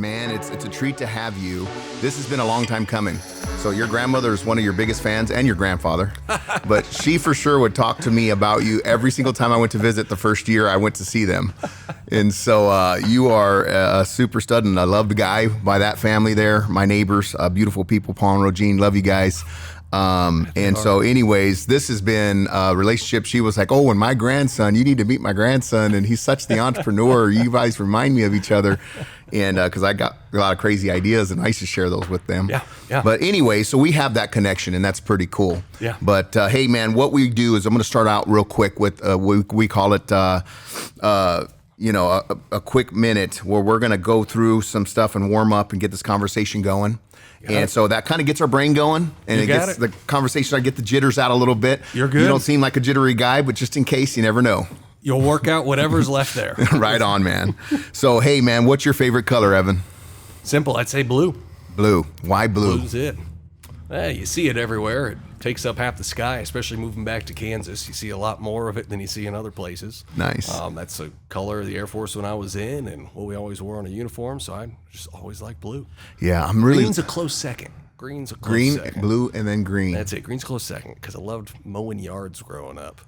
Man, it's a treat to have you. This has been a long time coming. So your grandmother is one of your biggest fans, and your grandfather. But she for sure would talk to me about you every single time I went to visit the first year I went to see them. And so you are a super stud and a loved guy by that family there. My neighbors, beautiful people, Paul and Rogine, love you guys. And so anyways, this has been a relationship. She was like, oh, and my grandson, you need to meet my grandson. And he's such the entrepreneur. You guys remind me of each other. And because I got a lot of crazy ideas and I used to share those with them. Yeah. But anyway, so we have that connection and that's pretty cool. Yeah. But hey, man, what we do is I'm going to start out real quick with, we call it, a quick minute where we're going to go through some stuff and warm up and get this conversation going. And so that kind of gets our brain going, and it gets the conversation. I get the jitters out a little bit. You're good. You don't seem like a jittery guy, but just in case, you never know. You'll work out whatever's left there. Right on, man. So, hey, man, what's your favorite color, Evan? Simple. I'd say blue. Blue. Why blue? Blue's it. You see it everywhere. It takes up half the sky, especially moving back to Kansas. You see a lot more of it than you see in other places. Nice. That's the color of the Air Force when I was in and what we always wore on a uniform, so I just always liked blue. Yeah, I'm really... Green's a close second. Green, blue, and then green. That's it. Green's a close second because I loved mowing yards growing up.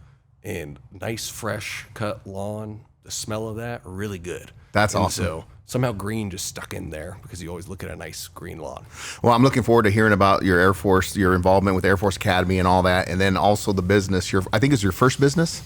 And nice, fresh cut lawn, the smell of that, really good. That's awesome. So somehow green just stuck in there because you always look at a nice green lawn. Well, I'm looking forward to hearing about your Air Force, your involvement with Air Force Academy and all that, and then also the business. I think it's your first business?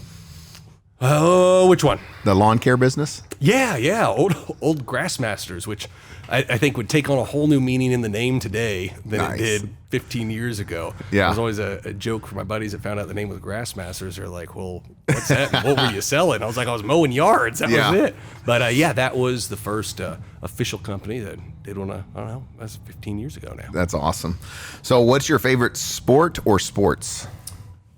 Oh, which one? The lawn care business? Yeah. Old Grassmasters, which I think would take on a whole new meaning in the name today than it did 15 years ago. Yeah. It was always a joke for my buddies that found out the name was Grassmasters. They're like, well, what's that? What were you selling? I was like, I was mowing yards. That was it. But that was the first official company that did one. I don't know, that's 15 years ago now. That's awesome. So what's your favorite sport or sports?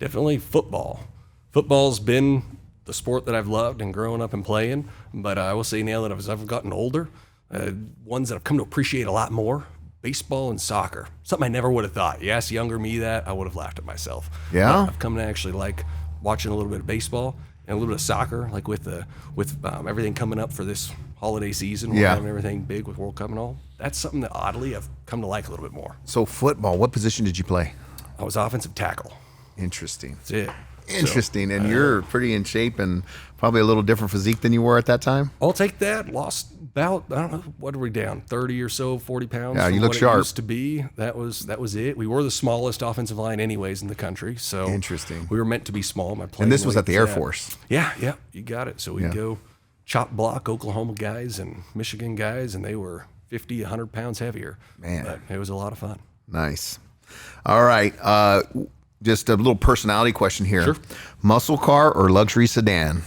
Definitely football. Football's been the sport that I've loved and growing up and playing. But I will say now that as I've gotten older, ones that I've come to appreciate a lot more, baseball and soccer. Something I never would have thought. You asked younger me that, I would have laughed at myself. Yeah. I've come to actually like watching a little bit of baseball and a little bit of soccer, like with everything coming up for this holiday season. We're having everything big with World Cup and all. That's something that oddly I've come to like a little bit more. So football, what position did you play? I was offensive tackle. Interesting. That's it. Interesting. And you're pretty in shape and probably a little different physique than you were at that time? I'll take that. Lost about, I don't know, what are we down? 30 or so, 40 pounds. Yeah, you from look what sharp. It used to be. That was it. We were the smallest offensive line anyways in the country. So interesting. We were meant to be small. And this was at the Air Force. Yeah, you got it. So we'd go chop block Oklahoma guys and Michigan guys, and they were 50, 100 pounds heavier. Man. But it was a lot of fun. Nice. All right. Just a little personality question here. Sure. Muscle car or luxury sedan?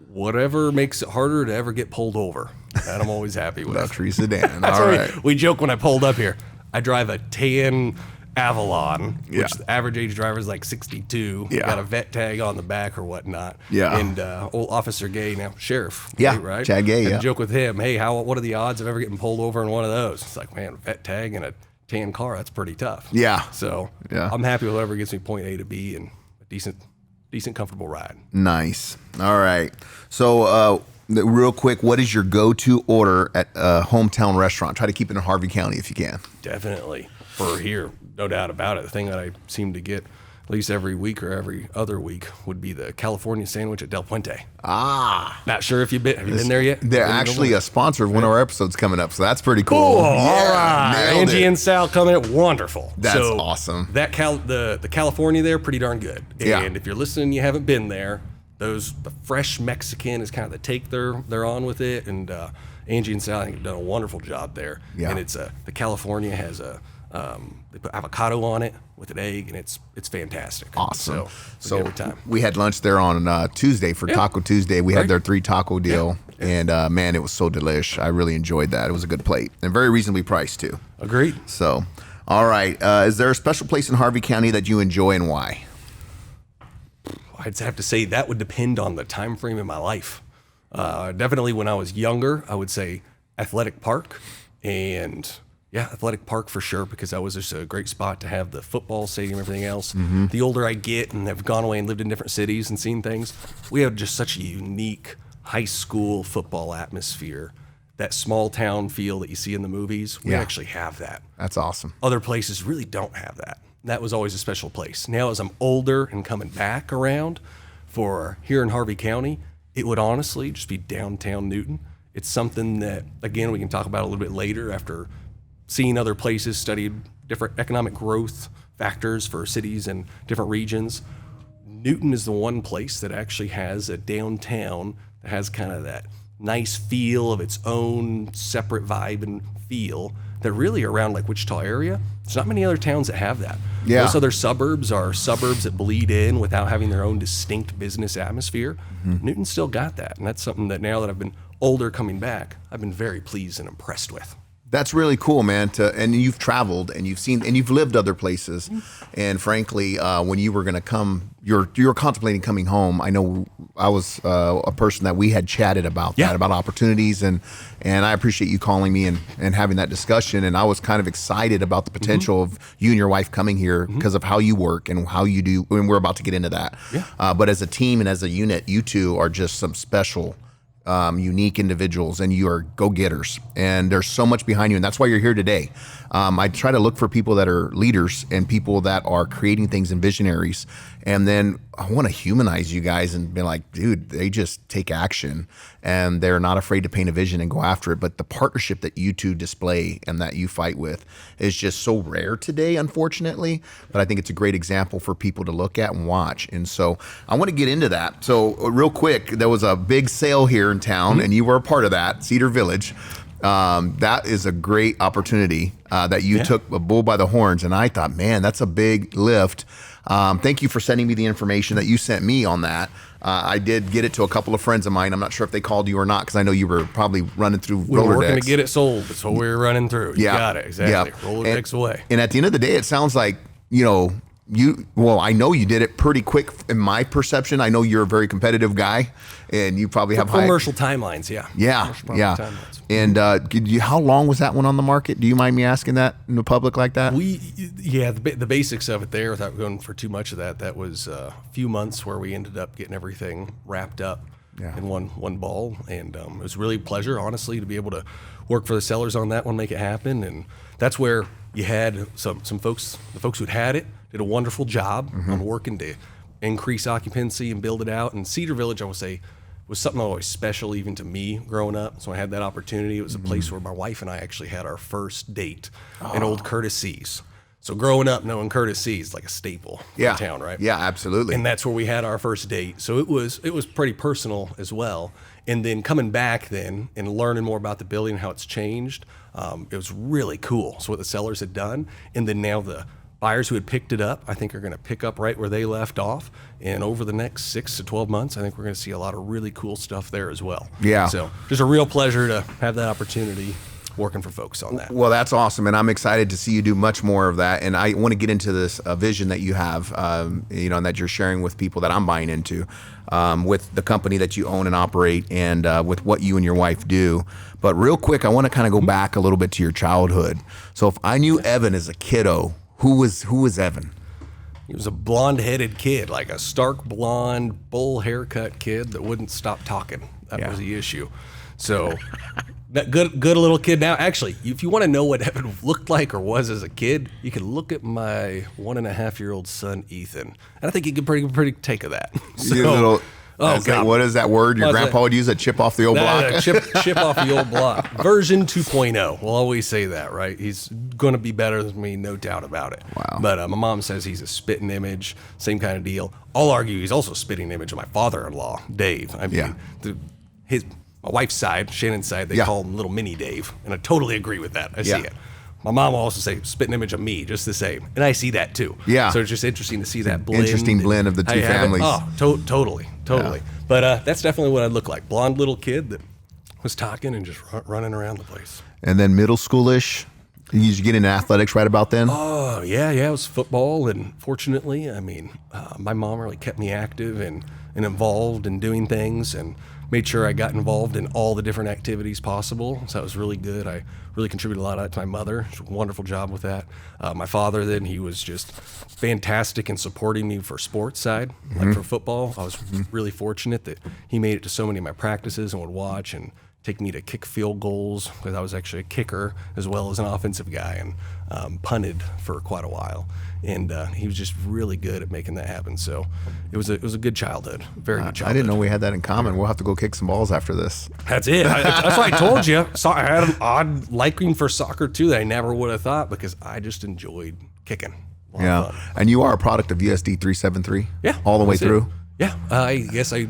Whatever makes it harder to ever get pulled over. That I'm always happy with. Luxury sedan. That's all right. right. We joke when I pulled up here. I drive a tan Avalon, which the average age driver is like 62. Yeah. Got a vet tag on the back or whatnot. Yeah. And old Officer Gay, now Sheriff. Yeah, right? Chad Gay, I joke with him, hey, what are the odds of ever getting pulled over in one of those? It's like, man, a vet tag and a tan car, that's pretty tough. Yeah. So I'm happy with whoever gets me point A to B and a decent, comfortable ride. Nice. All right. So real quick, what is your go-to order at a hometown restaurant? Try to keep it in Harvey County if you can. Definitely. For here, no doubt about it. The thing that I seem to get at least every week or every other week would be the California sandwich at Del Puente. Not sure if have you been there yet? They're actually a sponsor of one of our episodes coming up, so that's pretty cool. All right. Angie and Sal coming in, wonderful. That's awesome. That the California there, pretty darn good. Yeah. And if you're listening, you haven't been there, the fresh Mexican is kind of the take they're on with it. And Angie and Sal, I think, have done a wonderful job there. Yeah. And it's the California has they put avocado on it with an egg, and it's fantastic. Awesome. So every time. We had lunch there on Tuesday for Taco Tuesday. We had their 3 taco deal, and man, it was so delish. I really enjoyed that. It was a good plate and very reasonably priced too. Agreed. So, all right. Is there a special place in Harvey County that you enjoy and why? I'd have to say that would depend on the time frame in my life. Definitely when I was younger, I would say Athletic Park, and Athletic Park for sure, because that was just a great spot to have the football stadium, everything else. Mm-hmm. The older I get and have gone away and lived in different cities and seen things, we have just such a unique high school football atmosphere that small town feel that you see in the movies. We Yeah. actually have that. That's awesome. Other places really don't have that. That was always a special place. Now, as I'm older and coming back around for here in Harvey County, it would honestly just be downtown Newton. It's something that, again, we can talk about a little bit later after seeing other places, studied different economic growth factors for cities and different regions. Newton is the one place that actually has a downtown that has kind of that nice feel of its own separate vibe and feel that really around like Wichita area, there's not many other towns that have that. Yeah. Most other suburbs are suburbs that bleed in without having their own distinct business atmosphere. Newton still got that. And that's something that now that I've been older coming back, I've been very pleased and impressed with. That's really cool, man. And you've traveled and you've seen and you've lived other places. And frankly, when you were going to come, you're contemplating coming home. I know I was a person that we had chatted about that, about opportunities, and I appreciate you calling me and having that discussion. And I was kind of excited about the potential of you and your wife coming here because of how you work and how you do. And we're about to get into that. But as a team and as a unit, you two are just some special unique individuals, and you are go-getters, and there's so much behind you, and that's why you're here today. I try to look for people that are leaders and people that are creating things and visionaries, and then I want to humanize you guys and be like, dude, they just take action and they're not afraid to paint a vision and go after it. But the partnership that you two display and that you fight with is just so rare today, unfortunately. But I think it's a great example for people to look at and watch. And so I want to get into that. So real quick, there was a big sale here in town and you were a part of that, Cedar Village. That is a great opportunity that you took a bull by the horns. And I thought, man, that's a big lift. Thank you for sending me the information that you sent me on that. I did get it to a couple of friends of mine. I'm not sure if they called you or not because I know you were probably running through Rolodex. We were working to get it sold. That's what we were running through. You got it. Exactly. Rolodex away. And at the end of the day, it sounds like, I know you did it pretty quick in my perception. I know you're a very competitive guy and you probably have commercial timelines. Timelines. And how long was that one on the market? Do you mind me asking that in the public like that? The basics of it there, without going for too much of that was a few months where we ended up getting everything wrapped up in one ball. And it was really a pleasure, honestly, to be able to work for the sellers on that one, make it happen. And that's where you had some folks, the folks who'd had it, did a wonderful job on working to increase occupancy and build it out. And Cedar Village, I would say, was something always special even to me growing up. So I had that opportunity. It was a place where my wife and I actually had our first date in Old Curtis C's. So growing up knowing Curtis C's is like a staple in town, right? Yeah, absolutely. And that's where we had our first date. So it was pretty personal as well. And then coming back then and learning more about the building and how it's changed, it was really cool. So what the sellers had done, and then now the buyers who had picked it up, I think are going to pick up right where they left off. And over the next 6 to 12 months, I think we're going to see a lot of really cool stuff there as well. Yeah. So just a real pleasure to have that opportunity working for folks on that. Well, that's awesome. And I'm excited to see you do much more of that. And I want to get into this vision that you have, and that you're sharing with people that I'm buying into, with the company that you own and operate and with what you and your wife do. But real quick, I want to kind of go back a little bit to your childhood. So if I knew Evan as a kiddo, who was Evan? He was a blonde-headed kid, like a stark blonde, bowl haircut kid that wouldn't stop talking. That was the issue. So that good little kid. Now, actually, if you want to know what Evan looked like or was as a kid, you can look at my 1.5-year-old son, Ethan. And I think you can pretty take of that. So, God. What is that word your grandpa would use? A chip off the old block? Chip off the old block. Version 2.0. We'll always say that, right? He's going to be better than me, no doubt about it. Wow. But my mom says he's a spitting image, same kind of deal. I'll argue he's also a spitting image of my father-in-law, Dave. I mean, my wife's side, Shannon's side, they call him Little Mini Dave. And I totally agree with that. I see it. My mom will also say spitting image of me, just the same. And I see that too. Yeah. So it's just interesting to see that blend. Interesting blend of the two families. Totally. Yeah. But that's definitely what I'd look like. Blonde little kid that was talking and just running around the place. And then middle schoolish, you get into athletics right about then? Oh, yeah. It was football. And fortunately, I mean, my mom really kept me active and involved in doing things and made sure I got involved in all the different activities possible. So that was really good. I really contributed a lot of that to my mother. She did a wonderful job with that. My father, then, he was just fantastic in supporting me for sports side, like for football. I was really fortunate that he made it to so many of my practices and would watch and take me to kick field goals because I was actually a kicker as well as an offensive guy, and punted for quite a while. And he was just really good at making that happen. So it was a good childhood, very good childhood. I didn't know we had that in common. We'll have to go kick some balls after this. That's it. That's what I told you. So I had an odd liking for soccer too that I never would have thought, because I just enjoyed kicking. Yeah, and you are a product of USD 373. Yeah, all the way through. Yeah, I guess I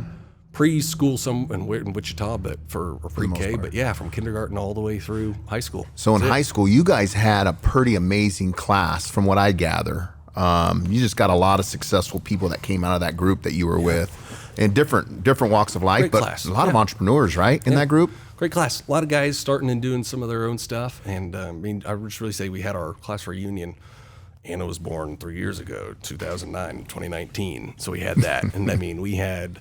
preschool some in Wichita, but for pre-K, but yeah, from kindergarten all the way through high school. So in high school, you guys had a pretty amazing class, from what I gather. You just got a lot of successful people that came out of that group that you were with, in different walks of life, Great but class. a lot of entrepreneurs, right, in that group. Great class. A lot of guys starting and doing some of their own stuff, and I mean, I would just really say we had our class reunion. Anna was born 3 years ago, 2009, 2019. So we had that. And I mean, we had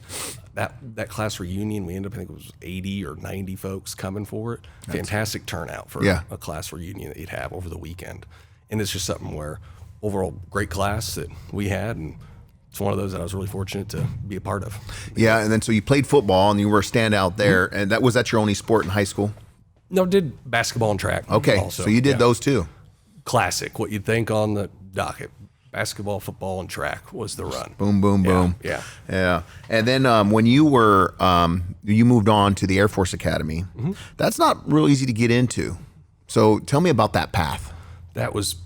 that class reunion. We ended up, I think it was 80 or 90 folks coming for it. Fantastic turnout for a class reunion that you'd have over the weekend. And it's just something where overall great class that we had. And it's one of those that I was really fortunate to be a part of. Yeah. And then so you played football and you were a standout there. And was that your only sport in high school? No, did basketball and track. Okay. Also. So you did those too. Classic. What you'd think on the docket. Basketball, football, and track was the run. Boom, boom, boom. Yeah. And then when you were, you moved on to the Air Force Academy. That's not real easy to get into. So tell me about that path. That was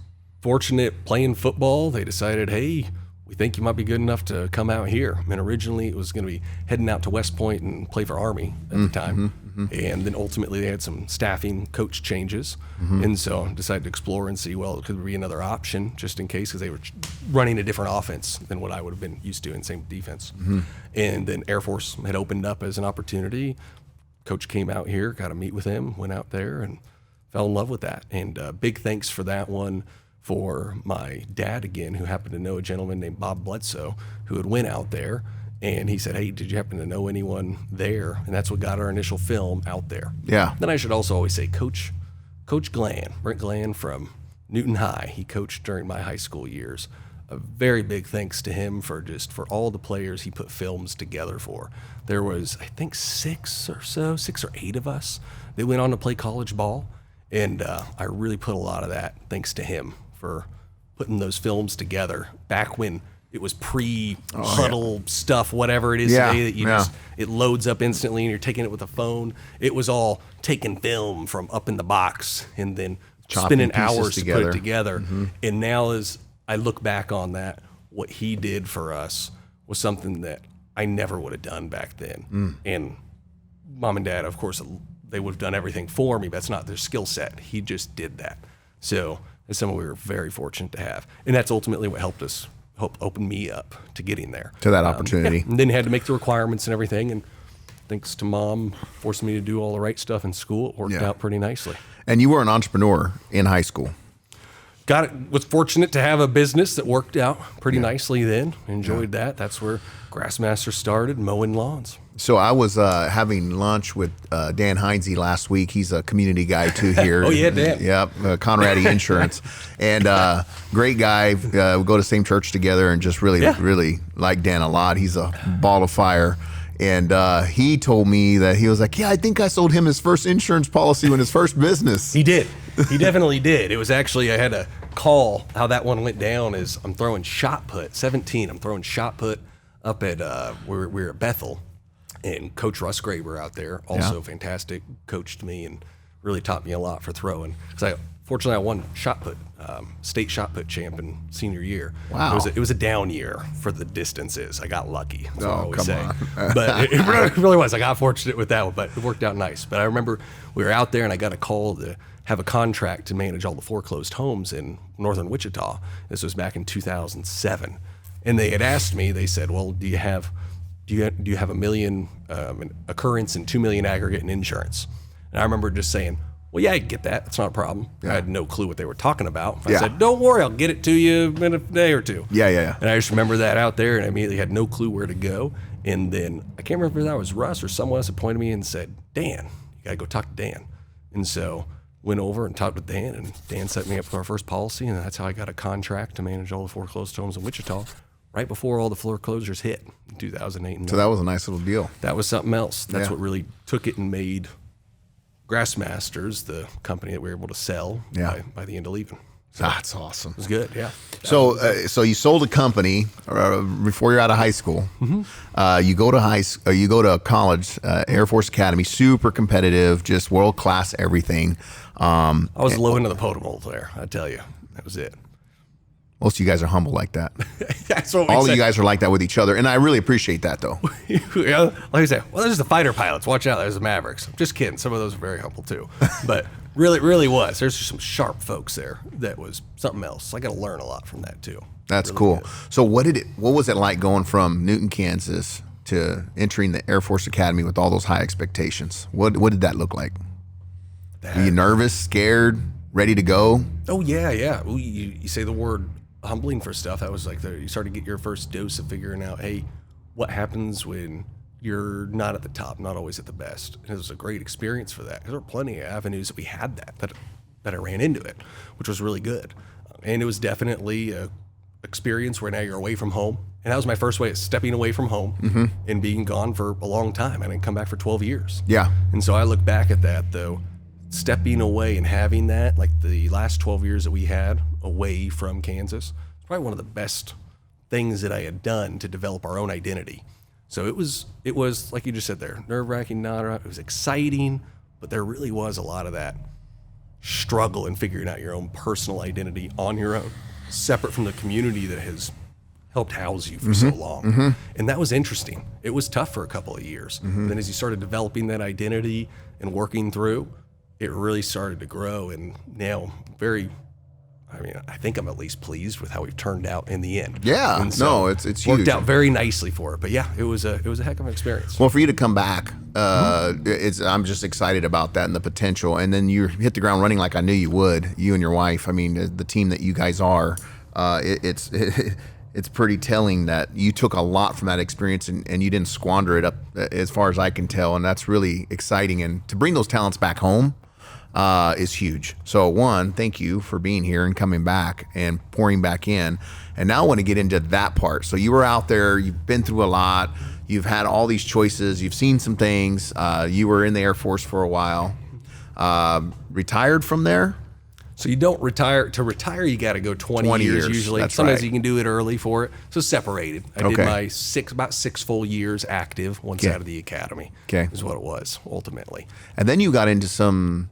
fortunate playing football. They decided, hey, we think you might be good enough to come out here. I mean, originally it was going to be heading out to West Point and play for Army at the time. And then ultimately they had some staffing coach changes. And so I decided to explore and see, well, could there be another option just in case, because they were running a different offense than what I would have been used to, in same defense. And then Air Force had opened up as an opportunity. Coach came out here, got to meet with him, went out there and fell in love with that. And big thanks for that one for my dad again, who happened to know a gentleman named Bob Bledsoe, who had went out there. And he said, hey, did you happen to know anyone there? And that's what got our initial film out there. Yeah. Then I should also always say Coach Glenn, Brent Glenn from Newton High. He coached during my high school years. A very big thanks to him for all the players he put films together for. There was, I think, 6 or 8 of us that went on to play college ball. And I really put a lot of that thanks to him for putting those films together back when it was pre-huddle stuff, whatever it is today that it loads up instantly and you're taking it with a phone. It was all taking film from up in the box and then spending hours to put it together. And now as I look back on that, what he did for us was something that I never would have done back then. And mom and dad, of course, they would have done everything for me, but that's not their skill set. He just did that. So it's something we were very fortunate to have. And that's ultimately what helped open me up to getting there. To that opportunity. And then had to make the requirements and everything. And thanks to mom forcing me to do all the right stuff in school, it worked out pretty nicely. And you were an entrepreneur in high school. Was fortunate to have a business that worked out pretty nicely then. Enjoyed that. That's where Grassmaster started, mowing lawns. So I was having lunch with Dan Heinze last week. He's a community guy too here. Oh yeah, Dan. Yep, Conradi Insurance, and great guy. We go to the same church together, and just really like Dan a lot. He's a ball of fire. And he told me that he was like, yeah, I think I sold him his first insurance policy in his first business. He did. He definitely did. It was actually, I had a call. How that one went down is I'm throwing shot put, 17. I'm throwing shot put up at, we're at Bethel. And Coach Russ Graber out there, also fantastic, coached me and really taught me a lot for throwing. Because fortunately, I won shot put, state shot put champ in senior year. Wow. It was a down year for the distances. I got lucky. That's what I always say. On. But it really was. I got fortunate with that one, but it worked out nice. But I remember we were out there and I got a call to have a contract to manage all the foreclosed homes in northern Wichita. This was back in 2007. And they had asked me, they said, well, do you have $1 million an occurrence and $2 million aggregate in insurance? And I remember just saying, well, yeah, I get that. That's not a problem. I had no clue what they were talking about. I said, don't worry, I'll get it to you in a day or two. Yeah. And I just remember that out there, and I immediately had no clue where to go. And then I can't remember if that was Russ or someone else that pointed me and said, Dan, you got to go talk to Dan. And so went over and talked with Dan, and Dan set me up for our first policy, and that's how I got a contract to manage all the foreclosed homes in Wichita right before all the foreclosures hit in 2008. So that was a nice little deal. That was something else. That's what really took it and made Grassmasters, the company that we were able to sell by the end of leaving. So That's awesome. it was good, yeah. So you sold a company before you're out of high school. You go to college, Air Force Academy, super competitive, just world class everything. I was low into the potable there, I tell you. That was it. Most of you guys are humble like that. That's what we All say. of you guys are like that with each other, and I really appreciate that, though. Yeah, like I said, well, there's the fighter pilots. Watch out, there's the Mavericks. Just kidding. Some of those are very humble too. But really was. There's some sharp folks there. That was something else. I got to learn a lot from that too. That's Really cool. good. So what was it like going from Newton, Kansas to entering the Air Force Academy with all those high expectations? What did that look like? Were you nervous, scared, ready to go? Oh yeah. Well, you say the word humbling for stuff. That was like you start to get your first dose of figuring out, hey, what happens when you're not at the top, not always at the best. And it was a great experience for that. There were plenty of avenues that we had that I ran into it, which was really good. And it was definitely a experience where now you're away from home. And that was my first way of stepping away from home and being gone for a long time. I didn't come back for 12 years. Yeah. And so I look back at that, though, stepping away and having that, like the last 12 years that we had away from Kansas, it's probably one of the best things that I had done to develop our own identity. So it was like you just said there, nerve-wracking, it was exciting, but there really was a lot of that struggle in figuring out your own personal identity on your own, separate from the community that has helped house you for so long. And that was interesting. It was tough for a couple of years. Then as you started developing that identity and working through, it really started to grow. And now I think I'm at least pleased with how we've turned out in the end. Yeah. And so It's huge. worked out very nicely for it. But yeah, it was a heck of an experience. Well, for you to come back, I'm just excited about that and the potential. And then you hit the ground running like I knew you would, you and your wife. I mean, the team that you guys are, it's pretty telling that you took a lot from that experience and you didn't squander it up as far as I can tell. And that's really exciting. And to bring those talents back home is huge. So one, thank you for being here and coming back and pouring back in. And now I want to get into that part. So you were out there, you've been through a lot, you've had all these choices, you've seen some things, you were in the Air Force for a while, retired from there. So you don't retire. To retire, you got to go 20 years usually. That's Sometimes right. you can do it early for it. So separated. I did Okay. my about 6 full years active once Okay. out of the academy. Okay. Is what it was ultimately. And then you got into some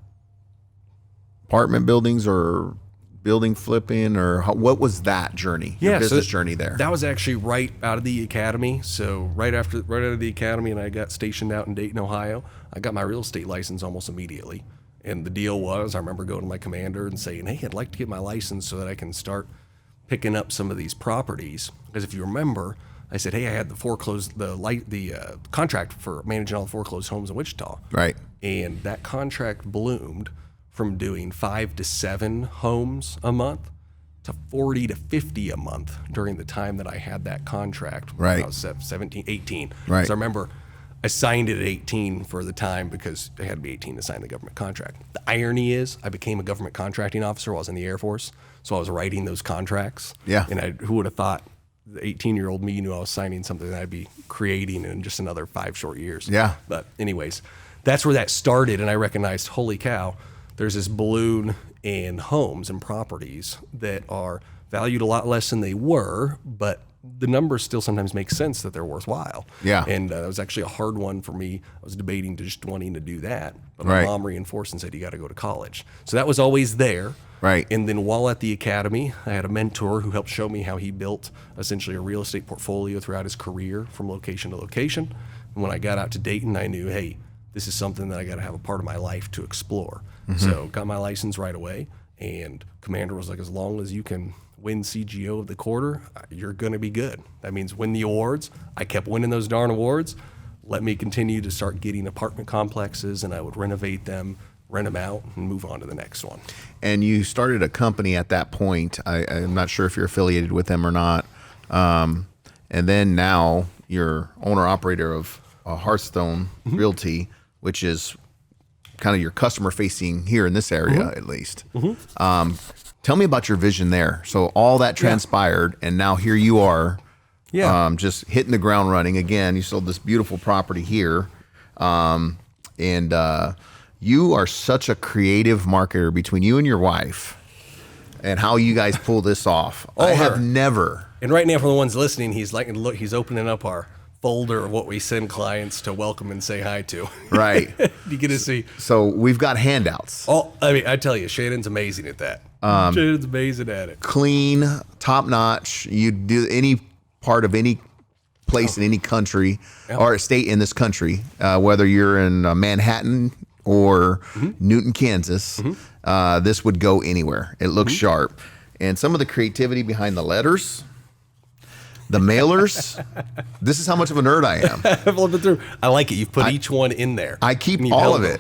apartment buildings or building flipping, or what was that journey? Your business journey there. That was actually right out of the academy. So right out of the academy, and I got stationed out in Dayton, Ohio. I got my real estate license almost immediately. And the deal was, I remember going to my commander and saying, hey, I'd like to get my license so that I can start picking up some of these properties. Because if you remember, I said, hey, I had the contract for managing all the foreclosed homes in Wichita. Right. And that contract bloomed from doing 5 to 7 homes a month to 40 to 50 a month during the time that I had that contract. Right. When I was 17, 18. Right. So I remember I signed it at 18 for the time because I had to be 18 to sign the government contract. The irony is I became a government contracting officer while I was in the Air Force. So I was writing those contracts. Yeah. And who would have thought the 18-year-old me knew I was signing something that I'd be creating in just another 5 short years. Yeah. But anyways, that's where that started. And I recognized, holy cow, there's this balloon in homes and properties that are valued a lot less than they were, but the numbers still sometimes make sense that they're worthwhile. Yeah. And that was actually a hard one for me. I was debating just wanting to do that, but Right. my mom reinforced and said, you got to go to college. So that was always there. Right. And then while at the academy, I had a mentor who helped show me how he built essentially a real estate portfolio throughout his career from location to location. And when I got out to Dayton, I knew, hey, this is something that I got to have a part of my life to explore. So got my license right away. And commander was like, as long as you can win CGO of the quarter, you're going to be good. That means win the awards. I kept winning those darn awards. Let me continue to start getting apartment complexes, and I would renovate them, rent them out, and move on to the next one. And you started a company at that point. I'm not sure if you're affiliated with them or not. And then now you're owner-operator of Hearthstone Realty, which is kind of your customer-facing here in this area, at least. Tell me about your vision there. So all that transpired, and now here you are, just hitting the ground running. Again, you sold this beautiful property here, and you are such a creative marketer between you and your wife and how you guys pull this off. I have never. And right now, for the ones listening, he's opening up our folder of what we send clients to welcome and say hi to. Right. You get to see. So we've got handouts. Oh, I mean, I tell you, Shannon's amazing at that. Shannon's amazing at it. Clean, top notch. You do any part of any place in any country or state in this country, whether you're in Manhattan or Newton, Kansas, this would go anywhere. It looks sharp. And some of the creativity behind the letters, the mailers, this is how much of a nerd I am. I've lived it through. I like it. You've put each one in there. I keep all of it.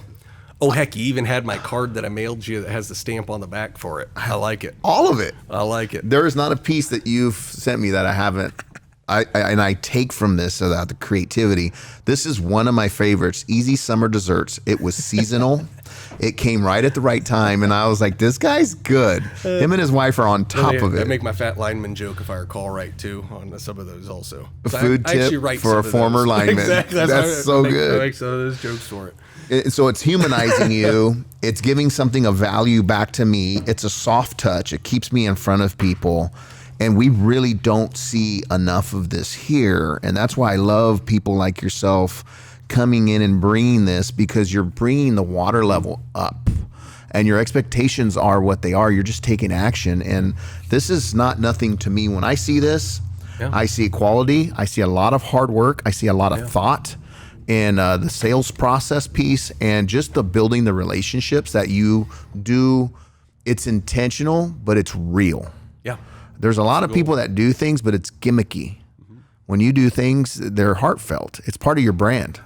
Oh, heck, you even had my card that I mailed you that has the stamp on the back for it. I like it. All of it. I like it. There is not a piece that you've sent me that I haven't. I take from this about the creativity. This is one of my favorites. Easy summer desserts. It was seasonal. It came right at the right time, and I was like, "This guy's good." Him and his wife are on top of it. I make my fat lineman joke if I recall right too on some of those also. A food tip for a former lineman. Exactly. That's so good. I make some of those jokes for it. So it's humanizing you. It's giving something of value back to me. It's a soft touch. It keeps me in front of people. And we really don't see enough of this here. And that's why I love people like yourself coming in and bringing this, because you're bringing the water level up and your expectations are what they are. You're just taking action. And this is not nothing to me. When I see this, I see quality. I see a lot of hard work. I see a lot of thought in the sales process piece and just the building the relationships that you do. It's intentional, but it's real. Yeah. There's a lot of people that do things, but it's gimmicky. When you do things, they're heartfelt. It's part of your brand.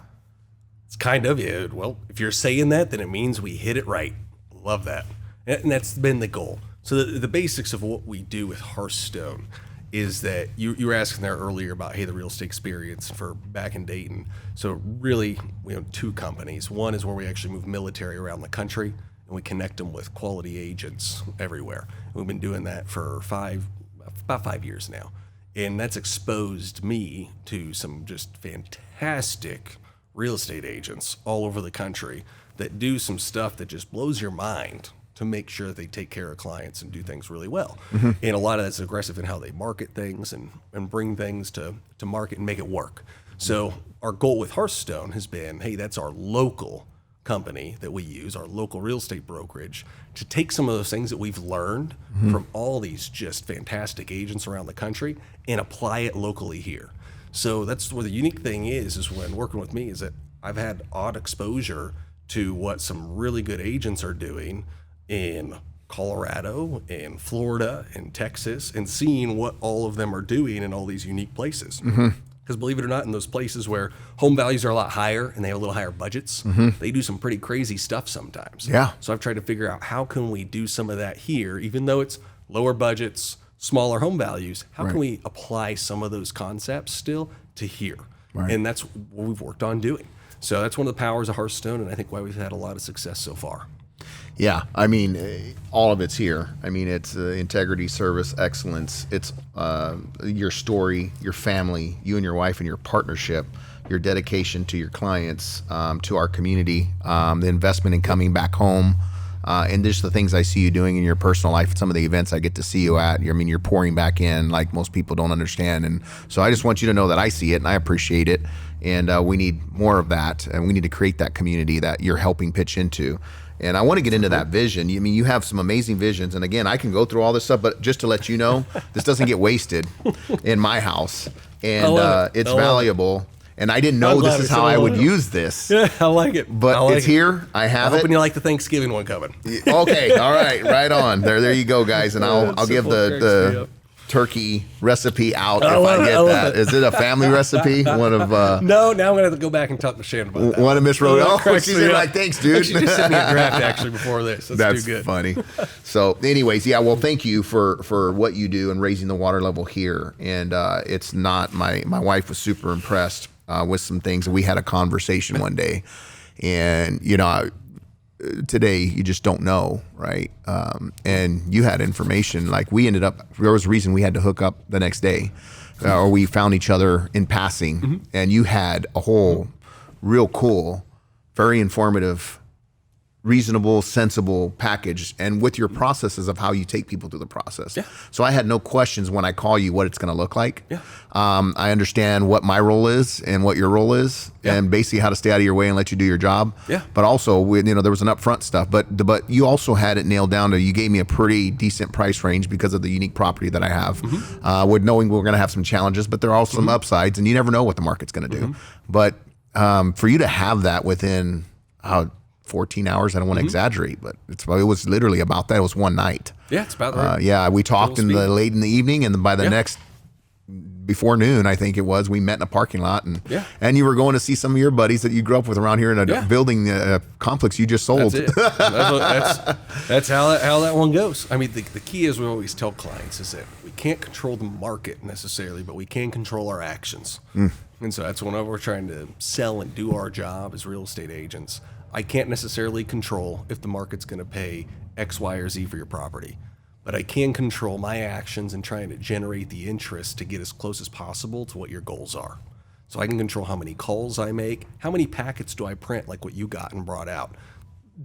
It's kind of it. Well, if you're saying that, then it means we hit it right. Love that. And that's been the goal. So the basics of what we do with Hearthstone is that you were asking there earlier about, hey, the real estate experience for back in Dayton. So really, we have two companies. One is where we actually move military around the country, and we connect them with quality agents everywhere. We've been doing that for about 5 years now. And that's exposed me to some just fantastic real estate agents all over the country that do some stuff that just blows your mind to make sure that they take care of clients and do things really well. And a lot of that's aggressive in how they market things and bring things to market and make it work. So our goal with Hearthstone has been, hey, that's our local company that we use, our local real estate brokerage, to take some of those things that we've learned from all these just fantastic agents around the country and apply it locally here. So that's where the unique thing is when working with me is that I've had odd exposure to what some really good agents are doing in Colorado and Florida and Texas, and seeing what all of them are doing in all these unique places. Because believe it or not, in those places where home values are a lot higher and they have a little higher budgets, they do some pretty crazy stuff sometimes. Yeah. So I've tried to figure out how can we do some of that here, even though it's lower budgets, smaller home values, how can we apply some of those concepts still to here? And that's what we've worked on doing. So that's one of the powers of Hearthstone, and I think why we've had a lot of success so far. Yeah, I mean, all of it's here. I mean, it's integrity, service, excellence. It's your story, your family, you and your wife and your partnership, your dedication to your clients, to our community, the investment in coming back home, and just the things I see you doing in your personal life, some of the events I get to see you at. I mean, you're pouring back in like most people don't understand. And so I just want you to know that I see it and I appreciate it. And we need more of that. And we need to create that community that you're helping pitch into. And I want to get into that vision. I mean, you have some amazing visions. And again, I can go through all this stuff, but just to let you know, this doesn't get wasted in my house. And it's valuable. And I didn't know this is how I would use this. Yeah, I like it. But it's here. I have it. I'm hoping you like the Thanksgiving one coming. Okay. All right. Right on. There you go, guys. And I'll give the turkey recipe out if I get that. Is it a family recipe? One of No, now I'm gonna have to go back and talk to Shannon about that. One of Miss Rhoda. Oh, she's like, thanks, dude. She just sent me a draft actually before this. That's too good. Funny. So, anyways, yeah. Well, thank you for what you do and raising the water level here. And it's not my wife was super impressed with some things. We had a conversation one day, and today you just don't know, right? And you had information, like there was a reason we had to hook up the next day, or we found each other in passing, and you had a whole real cool, very informative reasonable, sensible package, and with your processes of how you take people through the process. Yeah. So I had no questions when I call you what it's going to look like. Yeah. I understand what my role is and what your role is, and basically how to stay out of your way and let you do your job. Yeah. But also, there was an upfront stuff, but you also had it nailed down to, you gave me a pretty decent price range because of the unique property that I have, with knowing we're going to have some challenges, but there are also some upsides, and you never know what the market's going to do. But for you to have that within 14 hours, I don't want to exaggerate, but it was literally about that. It was one night. Yeah, it's about that. We talked late in the evening, and by the next, before noon, I think it was, we met in a parking lot, and you were going to see some of your buddies that you grew up with around here in a building complex you just sold. That's it. That's how that one goes. I mean, the key is, we always tell clients, is that we can't control the market necessarily, but we can control our actions. And so that's whenever we're trying to sell and do our job as real estate agents. I can't necessarily control if the market's going to pay X, Y, or Z for your property, but I can control my actions in trying to generate the interest to get as close as possible to what your goals are. So I can control how many calls I make, how many packets do I print, like what you got and brought out.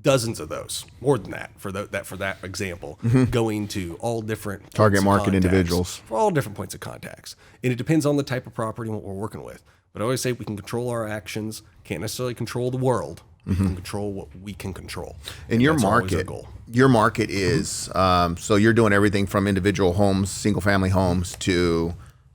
Dozens of those, more than that, for that example, going to all different target market contacts, individuals, for all different points of contacts. And it depends on the type of property and what we're working with. But I always say we can control our actions, can't necessarily control the world. We can control what we can control. And your market is, so you're doing everything from individual homes, single family homes, to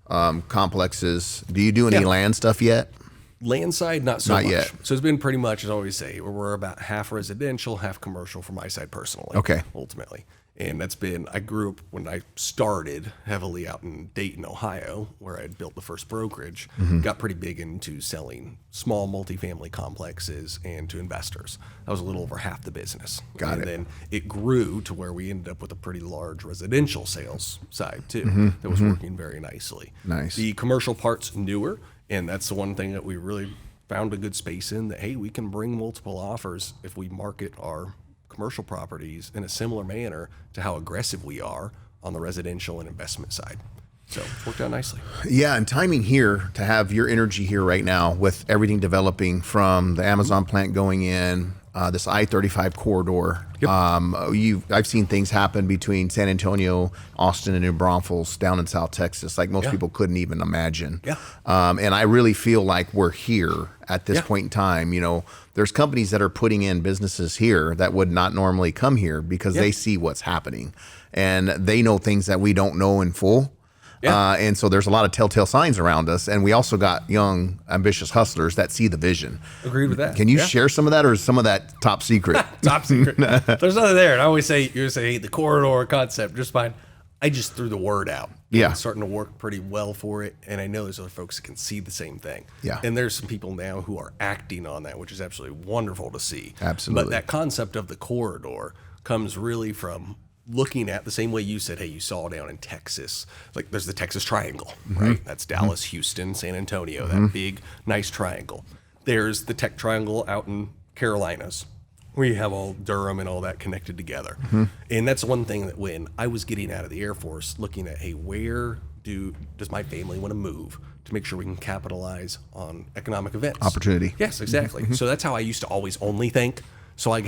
complexes. Do you do any land stuff yet? Land side, not so much. Yet. So it's been pretty much, as I always say, we're about half residential, half commercial for my side personally. Okay. Ultimately. And that's been, I grew up, when I started, heavily out in Dayton, Ohio, where I had built the first brokerage, got pretty big into selling small multifamily complexes and to investors. That was a little over half the business. And then it grew to where we ended up with a pretty large residential sales side too, that was working very nicely. Nice. The commercial part's newer, and that's the one thing that we really found a good space in, that, hey, we can bring multiple offers if we market our commercial properties in a similar manner to how aggressive we are on the residential and investment side. So it's worked out nicely. Yeah, and timing here to have your energy here right now with everything developing from the Amazon plant going in, this I-35 corridor. I've seen things happen between San Antonio, Austin, and New Braunfels down in South Texas, like most people couldn't even imagine. And I really feel like we're here at this point in time. There's companies that are putting in businesses here that would not normally come here because they see what's happening, and they know things that we don't know in full. And so there's a lot of telltale signs around us. And we also got young, ambitious hustlers that see the vision. Agreed with that. Can you share some of that, or is some of that top secret? Top secret. There's nothing there. And I always say, hey, the corridor concept, just fine. I just threw the word out. It's starting to work pretty well for it. And I know there's other folks that can see the same thing. And there's some people now who are acting on that, which is absolutely wonderful to see. Absolutely. But that concept of the corridor comes really from looking at the same way you said, hey, you saw down in Texas, like there's the Texas Triangle, right? That's Dallas, Houston, San Antonio, that big, nice triangle. There's the Tech Triangle out in Carolinas, where you have all Durham and all that connected together. And that's one thing that when I was getting out of the Air Force, looking at, hey, where does my family want to move to make sure we can capitalize on economic events? Opportunity. Yes, exactly. So that's how I used to always only think. So I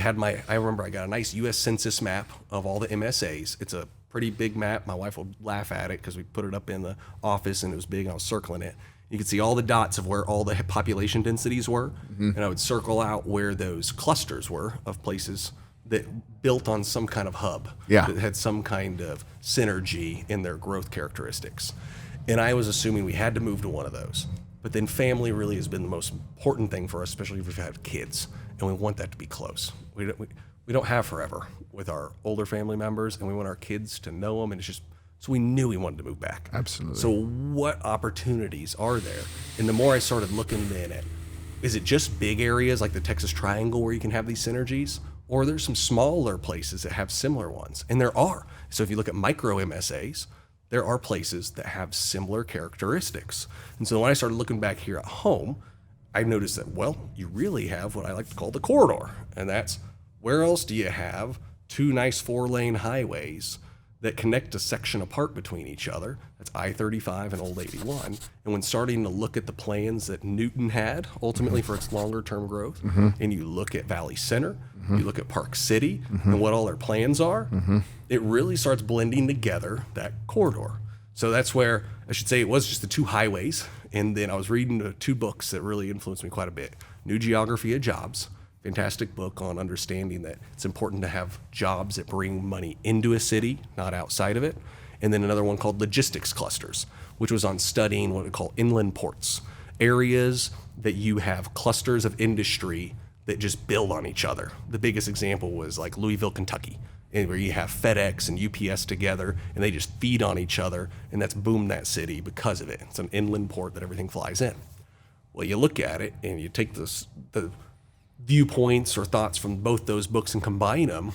remember I got a nice U.S. Census map of all the MSAs. It's a pretty big map. My wife would laugh at it because we put it up in the office and it was big. I was circling it. You could see all the dots of where all the population densities were. And I would circle out where those clusters were of places that built on some kind of hub. That had some kind of synergy in their growth characteristics. And I was assuming we had to move to one of those. But then family really has been the most important thing for us, especially if we've had kids. And we want that to be close. We don't have forever with our older family members, and we want our kids to know them. And it's just, so we knew we wanted to move back. Absolutely. So what opportunities are there? And the more I started looking in at, is it just big areas like the Texas Triangle where you can have these synergies? Or there's some smaller places that have similar ones? And there are. So if you look at micro MSAs, there are places that have similar characteristics. And so when I started looking back here at home, I noticed that, well, you really have what I like to call the corridor. And that's, where else do you have two nice 4-lane highways that connect a section apart between each other. That's I-35 and Old 81. And when starting to look at the plans that Newton had ultimately for its longer term growth, and you look at Valley Center, you look at Park City and what all their plans are, it really starts blending together that corridor. So that's where, I should say, it was just the two highways. And then I was reading two books that really influenced me quite a bit. New Geography of Jobs, fantastic book on understanding that it's important to have jobs that bring money into a city, not outside of it. And then another one called Logistics Clusters, which was on studying what we call inland ports, areas that you have clusters of industry that just build on each other. The biggest example was like Louisville, Kentucky, and where you have FedEx and UPS together, and they just feed on each other, and that's boomed that city because of it. It's an inland port that everything flies in. Well, you look at it, and you take the viewpoints or thoughts from both those books and combine them,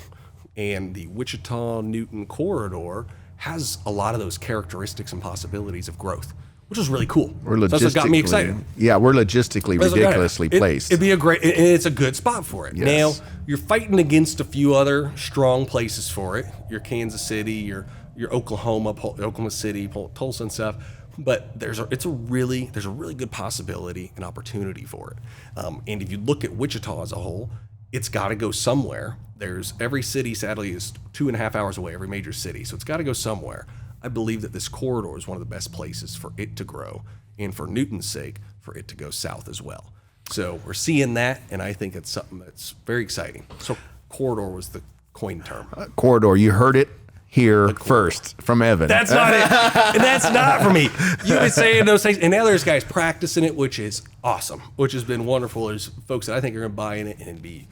and the Wichita-Newton corridor has a lot of those characteristics and possibilities of growth, which is really cool. We're That's what got me excited. Yeah, we're logistically ridiculously placed. It'd be a great, and it's a good spot for it. Yes. Now, you're fighting against a few other strong places for it. Your Kansas City, your Oklahoma City, Tulsa and stuff. But there's a really good possibility and opportunity for it. And if you look at Wichita as a whole, it's got to go somewhere. Every city, sadly, is 2.5 hours away, every major city. So it's got to go somewhere. I believe that this corridor is one of the best places for it to grow, and for Newton's sake, for it to go south as well. So we're seeing that, and I think it's something that's very exciting. So corridor was the coin term. Corridor, you heard it here first from Evan. That's not it. And that's not for me. You've been saying those things, and now there's guys practicing it, which is awesome, which has been wonderful. There's folks that I think are going to buy in it and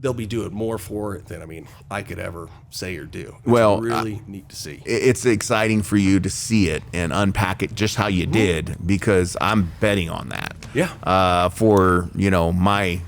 they'll be doing more for it than I could ever say or do. It's really neat to see. It's exciting for you to see it and unpack it just how you did, because I'm betting on that. Yeah. For my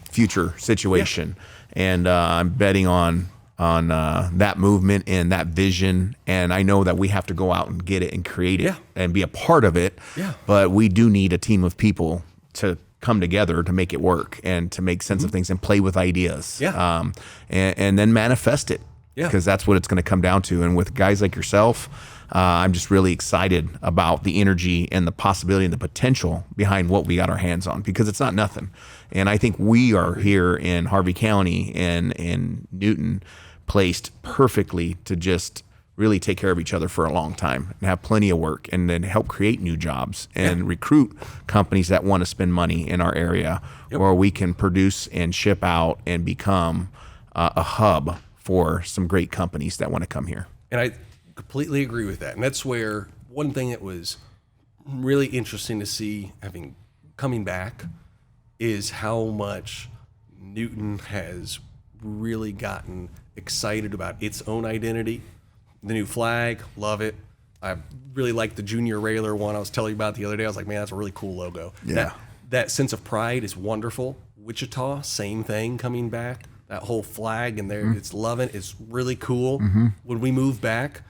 future situation, and I'm betting on that movement and that vision. And I know that we have to go out and get it and create it and be a part of it. Yeah. But we do need a team of people to come together to make it work and to make sense of things and play with ideas. Yeah. And then manifest it. Yeah. Because that's what it's going to come down to. And with guys like yourself, I'm just really excited about the energy and the possibility and the potential behind what we got our hands on, because it's not nothing. And I think we are here in Harvey County and in Newton placed perfectly to just really take care of each other for a long time and have plenty of work, and then help create new jobs and recruit companies that want to spend money in our area, where we can produce and ship out and become a hub for some great companies that want to come here. And I completely agree with that. And that's where one thing that was really interesting to see coming back is how much Newton has really gotten excited about its own identity. The new flag, love it. I really like the Junior Railer one I was telling you about the other day. I was like, man, that's a really cool logo. Yeah. That sense of pride is wonderful. Wichita, same thing coming back. That whole flag and there, it's loving. It's really cool. When we moved back,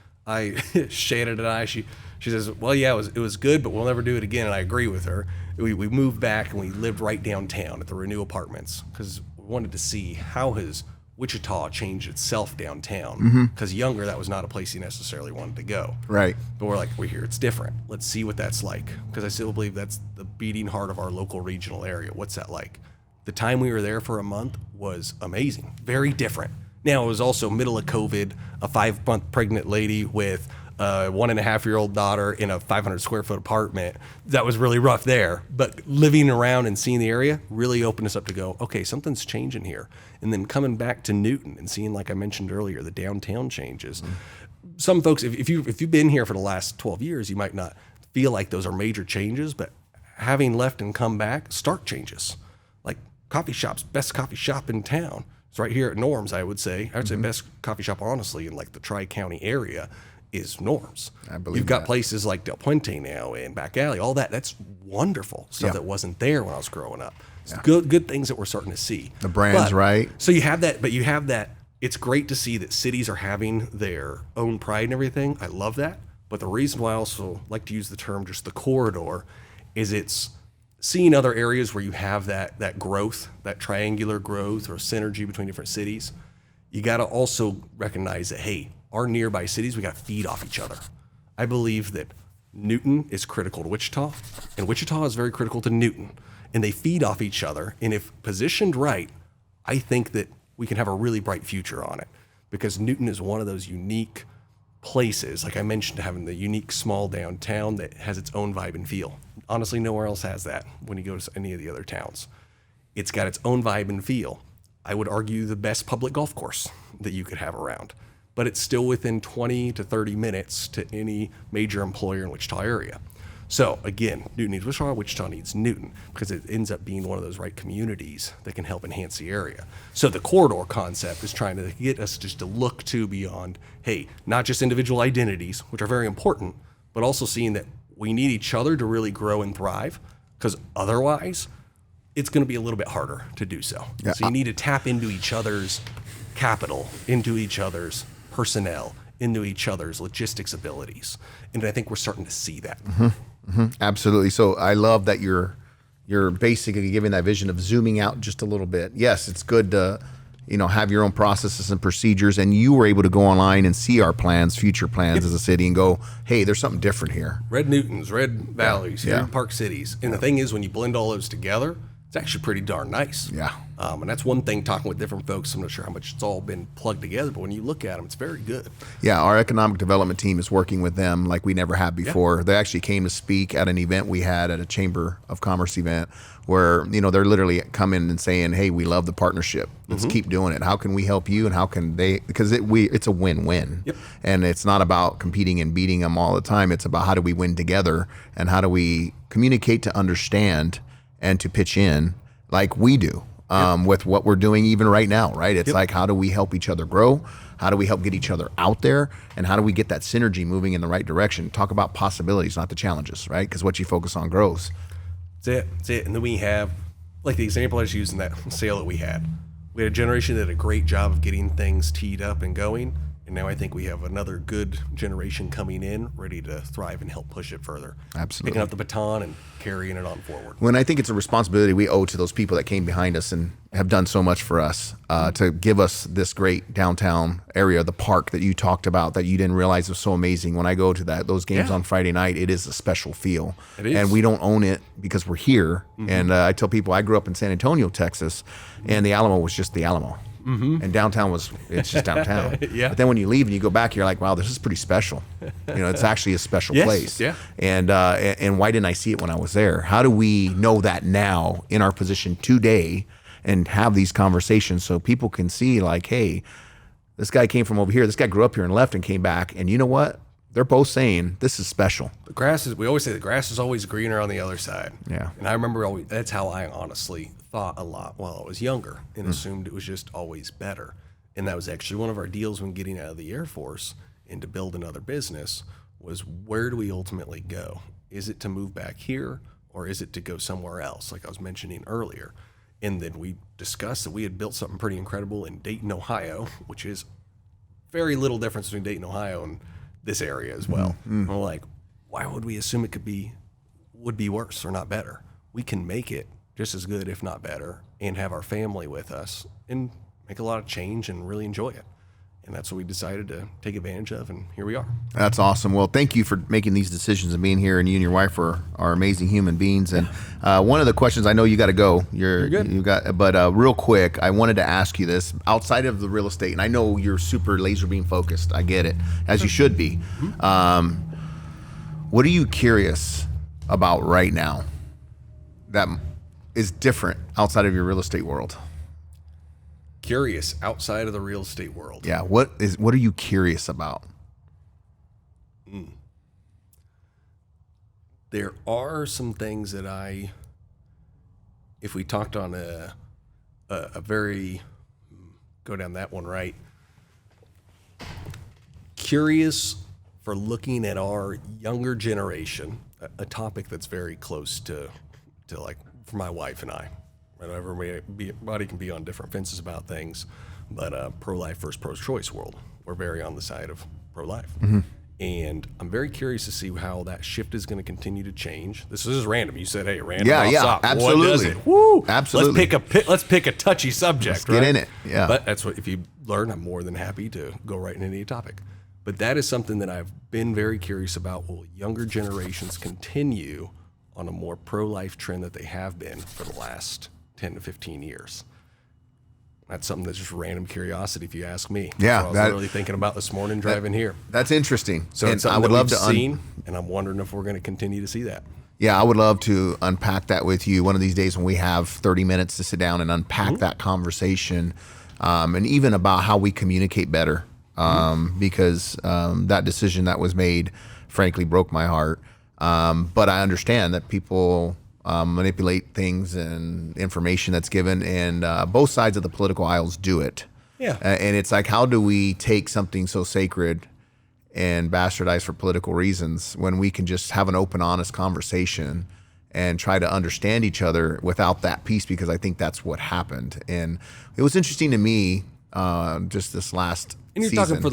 Shannon and I, she says, well, yeah, it was good, but we'll never do it again. And I agree with her. We moved back and we lived right downtown at the Renew Apartments, because we wanted to see how has Wichita changed itself downtown. Because younger, that was not a place you necessarily wanted to go. Right. But we're like, we're here, it's different. Let's see what that's like. Because I still believe that's the beating heart of our local regional area. What's that like? The time we were there for a month was amazing. Very different. Now, it was also middle of COVID, a 5-month pregnant lady with a 1.5-year-old daughter in a 500 square foot apartment. That was really rough there. But living around and seeing the area really opened us up to go, okay, something's changing here. And then coming back to Newton and seeing, like I mentioned earlier, the downtown changes. Some folks, if you've been here for the last 12 years, you might not feel like those are major changes, but having left and come back, stark changes. Like coffee shops, best coffee shop in town. It's right here at Norm's, I would say. I would say best coffee shop, honestly, in like the Tri-County area is Norm's. I believe You've got that. places like Del Puente now and Back Alley, all that. That's wonderful stuff that wasn't there when I was growing up. It's good things that we're starting to see. The brand's right. So you have that, but you have that. It's great to see that cities are having their own pride and everything. I love that. But the reason why I also like to use the term just the corridor is it's seeing other areas where you have that growth, that triangular growth or synergy between different cities. You got to also recognize that, hey, our nearby cities, we got to feed off each other. I believe that Newton is critical to Wichita, and Wichita is very critical to Newton, and they feed off each other. And if positioned right, I think that we can have a really bright future on it, because Newton is one of those unique places, like I mentioned, having the unique small downtown that has its own vibe and feel. Honestly, nowhere else has that when you go to any of the other towns. It's got its own vibe and feel. I would argue the best public golf course that you could have around, but it's still within 20 to 30 minutes to any major employer in Wichita area. So again, Newton needs Wichita, Wichita needs Newton, because it ends up being one of those right communities that can help enhance the area. So the corridor concept is trying to get us just to look to beyond, hey, not just individual identities, which are very important, but also seeing that we need each other to really grow and thrive, because otherwise it's going to be a little bit harder to do so. Yeah. So you need to tap into each other's capital, into each other's personnel, into each other's logistics abilities. And I think we're starting to see that. Absolutely. So I love that you're basically giving that vision of zooming out just a little bit. Yes, it's good to, have your own processes and procedures, and you were able to go online and see our plans, future plans as a city, and go, hey, there's something different here. Red Newtons, Red Valleys, Yeah. Park Cities. And the thing is, when you blend all those together, it's actually pretty darn nice. Yeah. And that's one thing, talking with different folks, I'm not sure how much it's all been plugged together, but when you look at them, it's very good. Yeah, our economic development team is working with them like we never have before. They actually came to speak at an event we had at a Chamber of Commerce event where, they're literally coming and saying, hey, we love the partnership. Let's keep doing it. How can we help you, and how can they? Because it's a win-win. Yep. And it's not about competing and beating them all the time. It's about how do we win together, and how do we communicate to understand and to pitch in like we do. With what we're doing even right now, right? It's like, how do we help each other grow? How do we help get each other out there? And how do we get that synergy moving in the right direction? Talk about possibilities, not the challenges, right? Because what you focus on grows. That's it. And then we have, like the example I was using, that sale that we had. We had a generation that did a great job of getting things teed up and going. And now I think we have another good generation coming in, ready to thrive and help push it further. Absolutely. Picking up the baton and carrying it on forward. When I think it's a responsibility we owe to those people that came behind us and have done so much for us, to give us this great downtown area, the park that you talked about that you didn't realize was so amazing. When I go to those games on Friday night, it is a special feel. It is. And we don't own it because we're here. And I tell people I grew up in San Antonio, Texas, and the Alamo was just the Alamo. And downtown it's just downtown. Yeah. But then when you leave and you go back, you're like, wow, this is pretty special. It's actually a special Yes, place. yeah. And why didn't I see it when I was there? How do we know that now in our position today and have these conversations so people can see, like, hey, this guy came from over here. This guy grew up here and left and came back. And you know what? They're both saying this is special. We always say the grass is always greener on the other side. Yeah. And I remember that's how I honestly thought a lot while I was younger, and assumed it was just always better. And that was actually one of our deals when getting out of the Air Force and to build another business was, where do we ultimately go? Is it to move back here, or is it to go somewhere else, like I was mentioning earlier? And then we discussed that we had built something pretty incredible in Dayton, Ohio, which is very little difference between Dayton, Ohio and this area as well. And we're like, why would we assume it would be worse or not better? We can make it just as good, if not better, and have our family with us and make a lot of change and really enjoy it. And that's what we decided to take advantage of, and here we are. That's awesome. Well, thank you for making these decisions and being here, and you and your wife are amazing human beings. And one of the questions, I know you got to go. You're good. But real quick, I wanted to ask you this outside of the real estate, and I know you're super laser beam focused. I get it, as you should be. What are you curious about right now that is different outside of your real estate world? Curious outside of the real estate world. Yeah. What are you curious about? There are some things that if we talked on a very, go down that one, right? Curious for looking at our younger generation, a topic that's very close to like for my wife and I. Right, everybody can be on different fences about things, but pro-life versus pro-choice world, we're very on the side of pro-life. And I'm very curious to see how that shift is going to continue to change. This is random. You said, hey, random. Yeah, absolutely. What does it? Woo! Absolutely. Let's pick a touchy subject. Let's get in it. Yeah. But that's what, if you learn, I'm more than happy to go right into any topic. But that is something that I've been very curious about. Will younger generations continue on a more pro-life trend that they have been for the last 10 to 15 years? That's something that's just random curiosity, if you ask me. Yeah, That's what I was really thinking about this morning driving here. That's interesting. So and it's something I would that love we've to seen, and I'm wondering if we're going to continue to see that. Yeah, I would love to unpack that with you one of these days when we have 30 minutes to sit down and unpack that conversation, and even about how we communicate better, because that decision that was made, frankly, broke my heart. But I understand that people manipulate things and information that's given, and both sides of the political aisles do it. Yeah. And it's like, how do we take something so sacred and bastardize for political reasons when we can just have an open, honest conversation and try to understand each other without that piece? Because I think that's what happened. And it was interesting to me just this last And you're season. talking for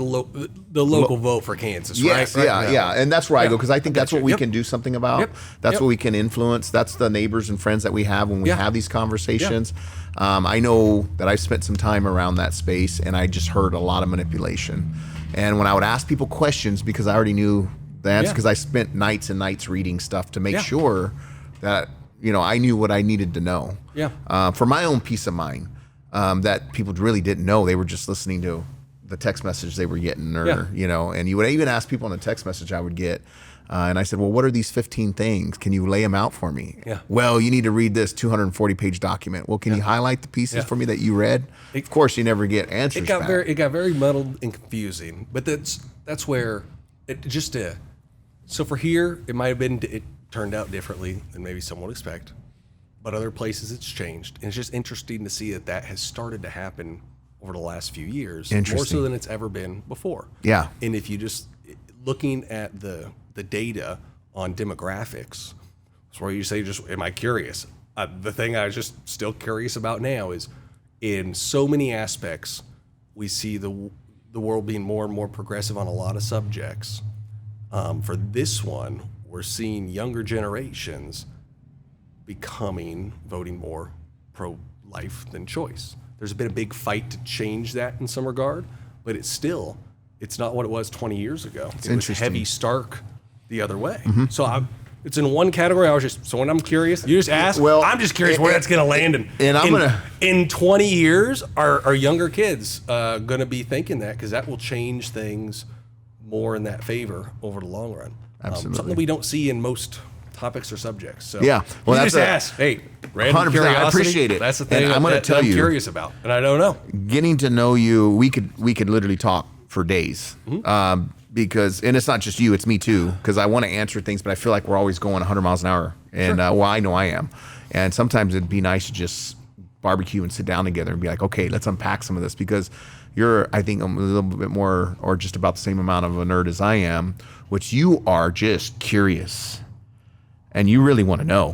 the local vote for Kansas, Yes, right? yeah. And that's where I go, because I think that's what we Yep. can do something about. Yep. That's Yep. what we can influence. That's the neighbors and friends that we have when we Yeah. have these conversations. I know that I've spent some time around that space, and I just heard a lot of manipulation. And when I would ask people questions, because I already knew the answer, Yeah. because I spent nights and nights reading stuff to make Yeah. sure that I knew what I needed to know. Yeah. For my own peace of mind, that people really didn't know. They were just listening to the text message they were getting, or Yeah. and you would even ask people in the text message I would get, and I said, well, what are these 15 things? Can you lay them out for me? Yeah. Well, you need to read this 240-page document. Well, can you highlight the pieces for me that you read? Of course, you never get answers It got back. very muddled and confusing, but that's where it just so for here it might have been, it turned out differently than maybe some would expect, but other places it's changed, and it's just interesting to see that has started to happen over the last few years, more Interesting. so than it's ever been before. Yeah. And if you just looking at the data on demographics, it's where you say, just am I curious? The thing I was just still curious about now is, in so many aspects, we see the world being more and more progressive on a lot of subjects. For this one, we're seeing younger generations voting more pro-life than choice. There's been a big fight to change that in some regard, but it's not what it was 20 years ago. It was interesting. heavy, stark the other way. So it's in one category. So when I'm curious, you just ask. Well, I'm just curious where that's going to land. In 20 years, are younger kids going to be thinking that? Because that will change things more in that favor over the long run. Absolutely. Something we don't see in most topics or subjects. So Yeah. Well, you that's just ask. Hey, random 100%. curiosity. I appreciate it. That's the thing And I'm gonna tell I'm you, curious about, and I don't know. getting to know you, we could literally talk for days. Because, and it's not just you, it's me too, because I want to answer things, but I feel like we're always going 100 miles an hour. And I know I am. And sometimes it'd be nice to just barbecue and sit down together and be like, okay, let's unpack some of this, because you're, I think, a little bit more or just about the same amount of a nerd as I am, which you are just curious and you really want to know.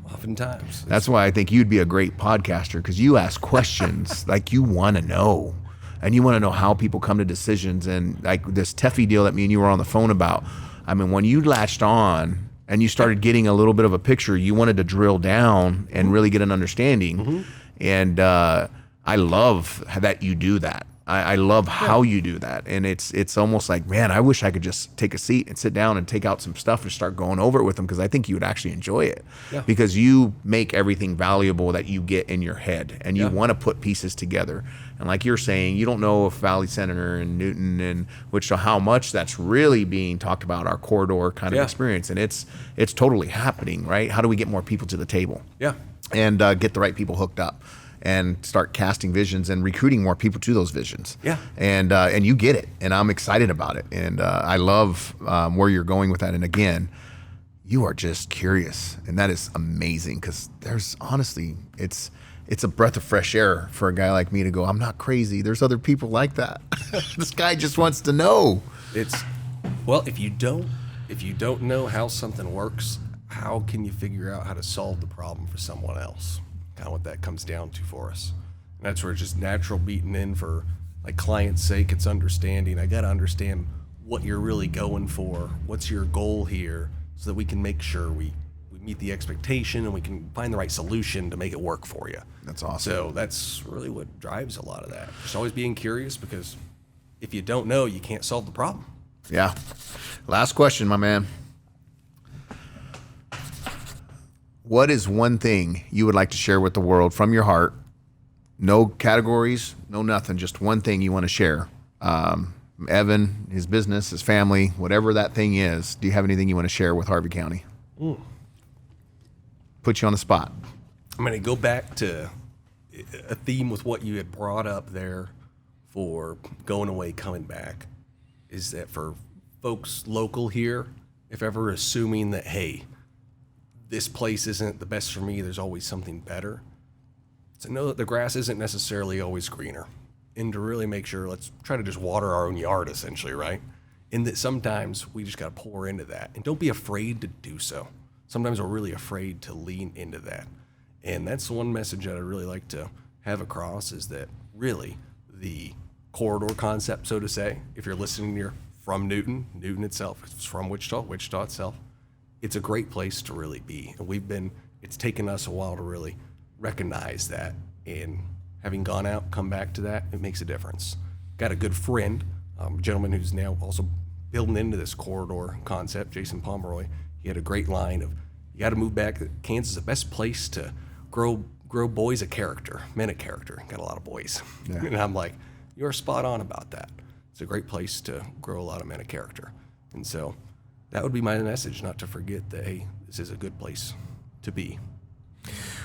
Oftentimes. That's why I think you'd be a great podcaster, because you ask questions like you want to know. And you want to know how people come to decisions. And like this Teffy deal that me and you were on the phone about, I mean, when you latched on and you started getting a little bit of a picture, you wanted to drill down and really get an understanding. And I love that you do that. I love how you do that. And it's almost like, man, I wish I could just take a seat and sit down and take out some stuff and start going over it with them, because I think you would actually enjoy it. Yeah. Because you make everything valuable that you get in your head, and you want to put pieces together. And like you're saying, you don't know if Valley Center and Newton and Wichita, how much that's really being talked about, our corridor kind of experience. And it's totally happening, right? How do we get more people to the table? Yeah. And get the right people hooked up and start casting visions and recruiting more people to those visions. Yeah. And you get it, and I'm excited about it. And I love where you're going with that. And again, you are just curious, and that is amazing, because there's honestly, it's a breath of fresh air for a guy like me to go, I'm not crazy. There's other people like that. This guy just wants to know. Well, if you don't know how something works, how can you figure out how to solve the problem for someone else? Kind of what that comes down to for us. And that's where it's just natural beating in for, like, client's sake. It's understanding. I got to understand what you're really going for. What's your goal here, so that we can make sure we meet the expectation and we can find the right solution to make it work for you. That's awesome. So that's really what drives a lot of that. Just always being curious, because if you don't know, you can't solve the problem. Yeah. Last question, my man. What is one thing you would like to share with the world from your heart? No categories, no nothing, just one thing you want to share. Evan, his business, his family, whatever that thing is. Do you have anything you want to share with Harvey County? Put you on the spot. I'm going to go back to a theme with what you had brought up there for going away, coming back, is that for folks local here, if ever assuming that, hey, this place isn't the best for me, there's always something better, to know that the grass isn't necessarily always greener, and to really make sure, let's try to just water our own yard, essentially, right? And that sometimes we just got to pour into that, and don't be afraid to do so. Sometimes we're really afraid to lean into that. And that's the one message that I really like to have across, is that really the corridor concept, so to say, if you're listening here from Newton itself, it's from Wichita itself, it's a great place to really be. And it's taken us a while to really recognize that. And having gone out, come back to that, it makes a difference. Got a good friend, a gentleman who's now also building into this corridor concept, Jason Pomeroy. He had a great line of, you got to move back. Kansas is the best place to grow boys of character, men of character. Got a lot of boys. Yeah. And I'm like, you're spot on about that. It's a great place to grow a lot of men of character. And so that would be my message, not to forget that, hey, this is a good place to be.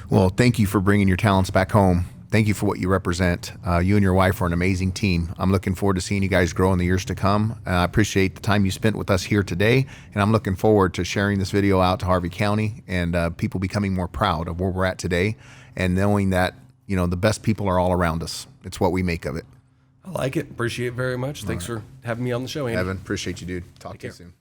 Well, thank you for bringing your talents back home. Thank you for what you represent. You and your wife are an amazing team. I'm looking forward to seeing you guys grow in the years to come. I appreciate the time you spent with us here today, and I'm looking forward to sharing this video out to Harvey County and people becoming more proud of where we're at today, and knowing that, you know, the best people are all around us. It's what we make of it. I like it. Appreciate it very much. Thanks for having me on the show, Andy. Evan, appreciate you, dude. Talk to you soon.